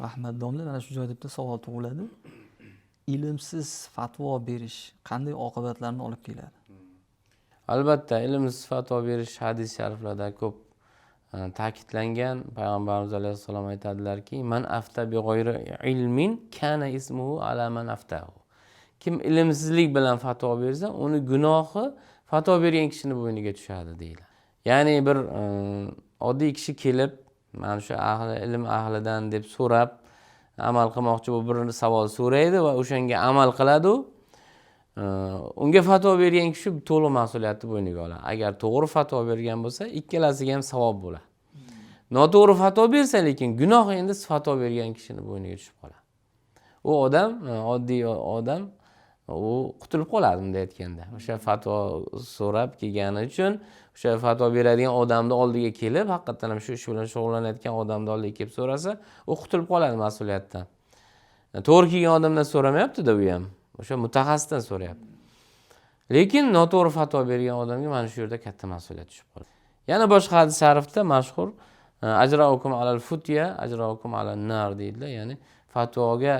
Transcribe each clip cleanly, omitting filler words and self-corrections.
Rahmat domla, mana shu joyda bitta savol tug'iladi. Ilmsiz fatvo berish qanday oqibatlarni olib keladi? Albatta, ilmsiz fatvo berish hadis shariflarda ko'p ta'kidlangan. Payg'ambarimiz alayhissalom aytadilarki, "Man afta bi g'oyri ilmin kana ismuhu ala man aftahu." Kim ilmsizlik bilan fatvo bersa, uni gunohi fatvo bergan kishining bo'yniga tushadi deyiladi. Ya'ni bir oddiy kishi kelib, mana shu ilm ahlidan deb so'rab, amal qilmoqchi bu bir savol so'raydi va o'shanga amal qiladi. Unga fatvo bergan kishi to'liq mas'uliyatni bo'yniga oladi. Agar to'g'ri fatvo bergan bo'lsa, ikkalasiga ham savob bo'ladi. Noto'g'ri fatvo bersa, lekin gunoh endi fatvo bergan kishining bo'yniga tushib qoladi. U odam, oddiy odam u qutulib qoladi bunday aytganda. O'sha fatvo so'rab kelgani uchun o'sha fatvo beradigan odamning oldiga kelib, haqiqatan ham shu ish bilan shug'ullanayotgan odamning oldiga kelib so'rasa, u qutulib qoladi mas'uliyatdan. To'g'ri kelgan odamdan so'ramayapti-da u ham. O'sha mutaxassisdan so'rayapti. Lekin noto'g'ri fatvo bergan odamga mana shu yerda katta mas'uliyat tushib qoladi. Yana boshqa hadis sharifda mashhur ajraukum alal futya, ajraukum alan nar deydilar. Ya'ni fatvoga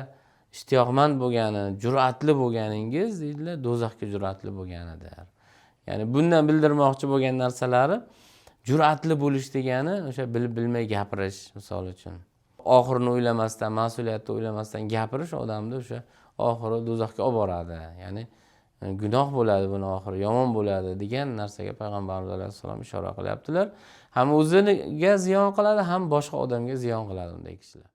ishtiyoqmand bo'lgani, jur'atli bo'lganingiz deydilar, do'zaxga jur'atli bo'lganidir. Ya'ni bundan bildirmoqchi bo'lgan narsalari jur'atli bo'lish degani o'sha bilib bilmay gapirish, misol uchun. Oxirini o'ylamasdan, mas'uliyatni o'ylamasdan gapirish odamni o'sha oxiri do'zaxga olib boradi. Ya'ni gunoh bo'ladi, buni oxiri yomon bo'ladi degan narsaga payg'ambarimiz alayhissalom ishora qilyaptilar. Ham o'ziga ziyon qiladi, ham boshqa odamga ziyon qiladi unday kishilar.